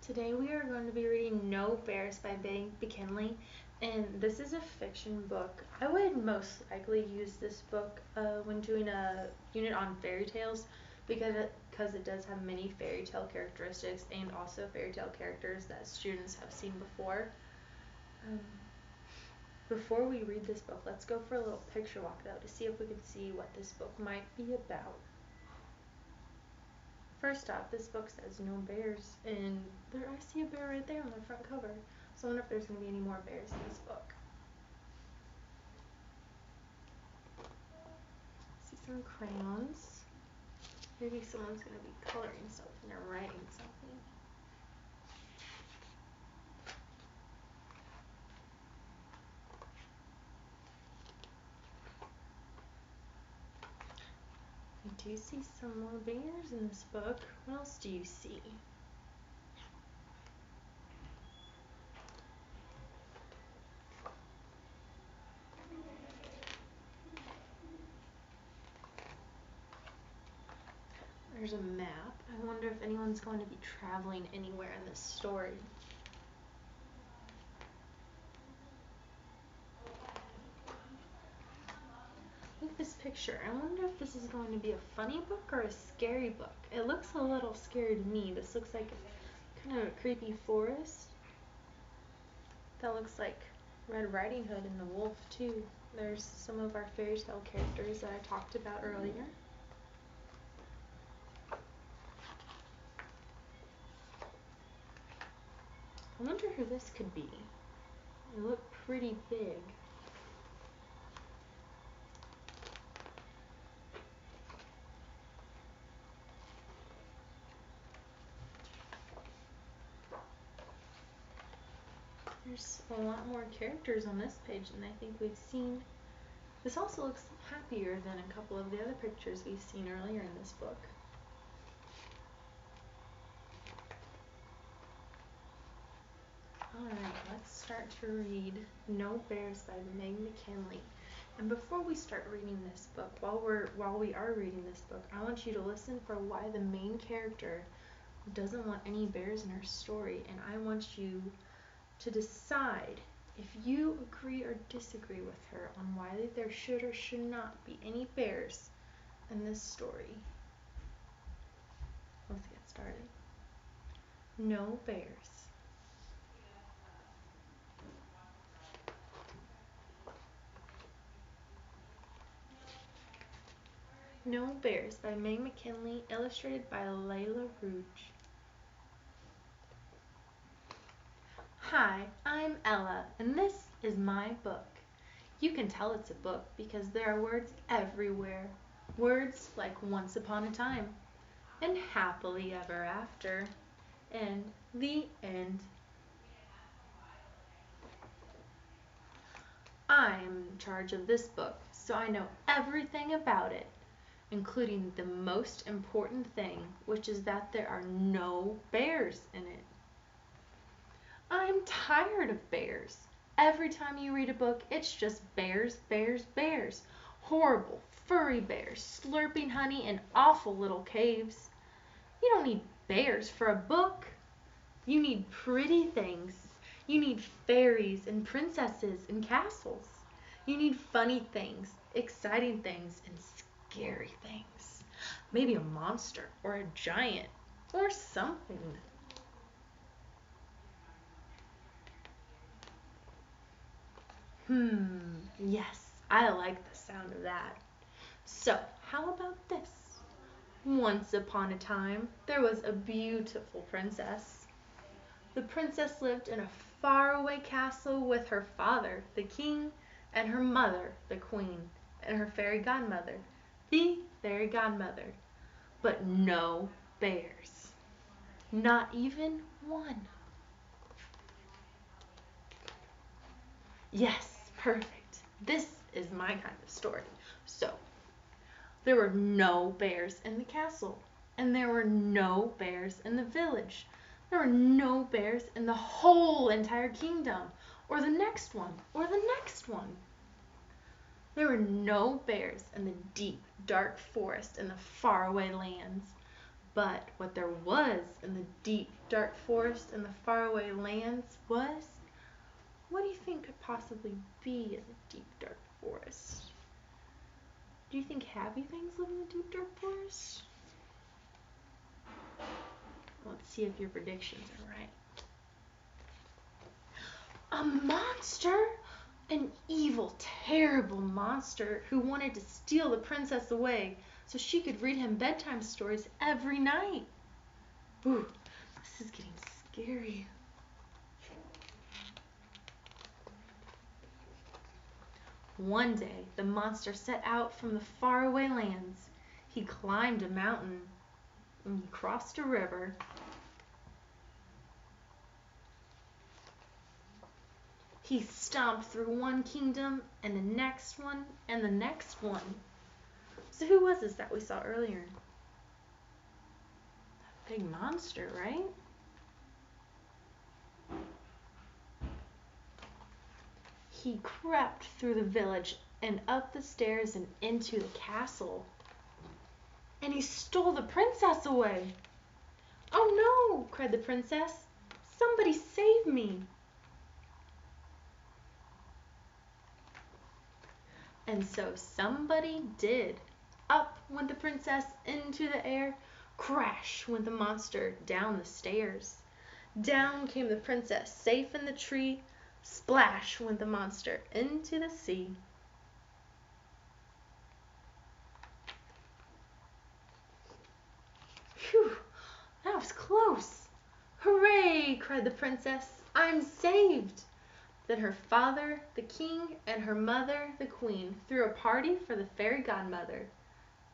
Today we are going to be reading No Bears by Meg McKinley, and this is a fiction book. I would most likely use this book when doing a unit on fairy tales because it does have many fairy tale characteristics and also fairy tale characters that students have seen before. Um, Before we read this book, let's go for a little picture walk though to see if we can see what this book might be about. First off, this book says no bears, and I see a bear right there on the front cover. So I wonder if there's going to be any more bears in this book. I see some crayons. Maybe someone's going to be coloring something or writing something. I do see some more bears in this book. What else do you see? There's a map. I wonder if anyone's going to be traveling anywhere in this story. Look at this picture. I wonder if this is going to be a funny book or a scary book. It looks a little scary to me. This looks like a kind of a creepy forest. That looks like Red Riding Hood and the wolf too. There's some of our fairy tale characters that I talked about earlier. I wonder who this could be. They look pretty big. There's a lot more characters on this page than I think we've seen. This also looks happier than a couple of the other pictures we've seen earlier in this book. Alright, let's start to read No Bears by Meg McKinley. And before we start reading this book, while we are reading this book, I want you to listen for why the main character doesn't want any bears in her story, and I want you to decide if you agree or disagree with her on why there should or should not be any bears in this story. Let's get started. No bears. No Bears by Meg McKinley, illustrated by Layla Rouge. Hi, I'm Ella, and this is my book. You can tell it's a book because there are words everywhere. Words like once upon a time, and happily ever after, and the end. I'm in charge of this book, so I know everything about it, including the most important thing, which is that there are no bears in it. I'm tired of bears. Every time you read a book, it's just bears, bears, bears. Horrible, furry bears, slurping honey in awful little caves. You don't need bears for a book. You need pretty things. You need fairies and princesses and castles. You need funny things, exciting things, and scary things. Maybe a monster or a giant or something. Yes, I like the sound of that. So, how about this? Once upon a time, there was a beautiful princess. The princess lived in a faraway castle with her father, the king, and her mother, the queen, and her fairy godmother, the fairy godmother. But no bears. Not even one. Yes, perfect. This is my kind of story. So, there were no bears in the castle, and there were no bears in the village. There were no bears in the whole entire kingdom, or the next one, or the next one. There were no bears in the deep, dark forest in the faraway lands. But what there was in the deep, dark forest and the faraway lands was, what do you think could possibly be in the deep, dark forest? Do you think happy things live in the deep, dark forest? Let's see if your predictions are right. A monster! An evil, terrible monster who wanted to steal the princess away so she could read him bedtime stories every night. Ooh, this is getting scary. One day, the monster set out from the faraway lands. He climbed a mountain and he crossed a river. He stomped through one kingdom and the next one and the next one. So who was this that we saw earlier? That big monster, right? He crept through the village and up the stairs and into the castle. And he stole the princess away. "Oh no!" cried the princess. "Somebody save me!" And so somebody did. Up went the princess into the air. Crash went the monster down the stairs. Down came the princess safe in the tree. Splash went the monster into the sea. Phew, that was close. "Hooray!" cried the princess. "I'm saved!" Then her father, the king, and her mother, the queen, threw a party for the fairy godmother,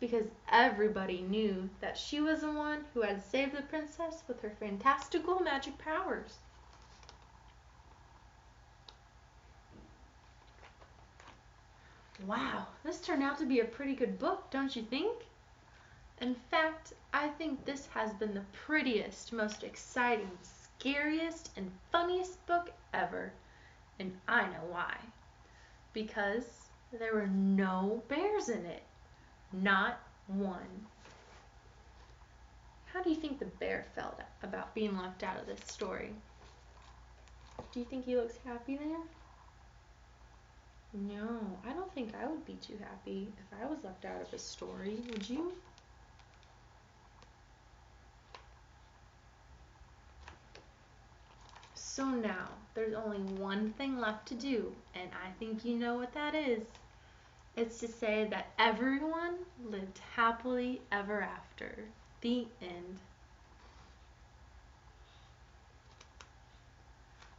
because everybody knew that she was the one who had saved the princess with her fantastical magic powers. Wow, this turned out to be a pretty good book, don't you think? In fact, I think this has been the prettiest, most exciting, scariest, and funniest book ever. And I know why. Because there were no bears in it. Not one. How do you think the bear felt about being left out of this story? Do you think he looks happy there? No, I don't think I would be too happy if I was left out of a story. Would you? So now, there's only one thing left to do, and I think you know what that is. It's to say that everyone lived happily ever after. The end.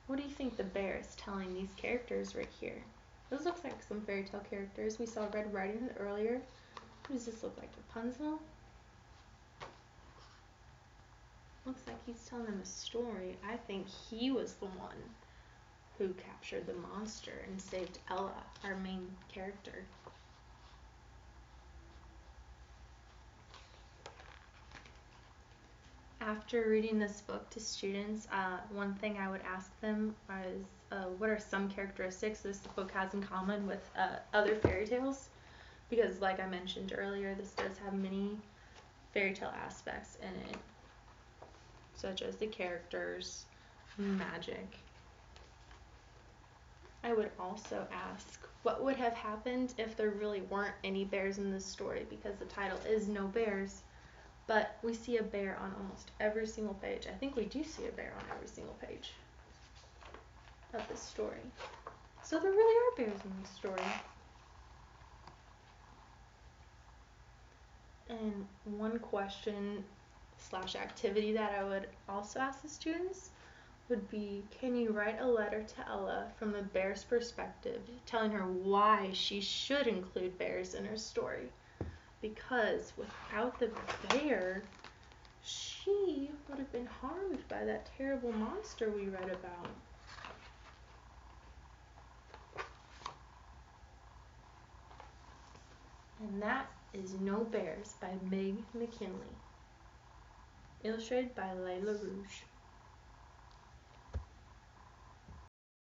What do you think the bear is telling these characters right here? Those look like some fairy tale characters. We saw Red Riding Hood earlier. Who does this look like? Rapunzel? Looks like he's telling them a story. I think he was the one who captured the monster and saved Ella, our main character. After reading this book to students, one thing I would ask them was, what are some characteristics this book has in common with other fairy tales? Because like I mentioned earlier, this does have many fairy tale aspects in it, such as the characters, magic. I would also ask, what would have happened if there really weren't any bears in this story? Because the title is No Bears. But we see a bear on almost every single page. I think we do see a bear on every single page of this story. So there really are bears in this story. And one question / activity that I would also ask the students would be, can you write a letter to Ella from the bear's perspective, telling her why she should include bears in her story? Because without the bear, she would have been harmed by that terrible monster we read about. And that is No Bears by Meg McKinley. Illustrated by Layla Rouge.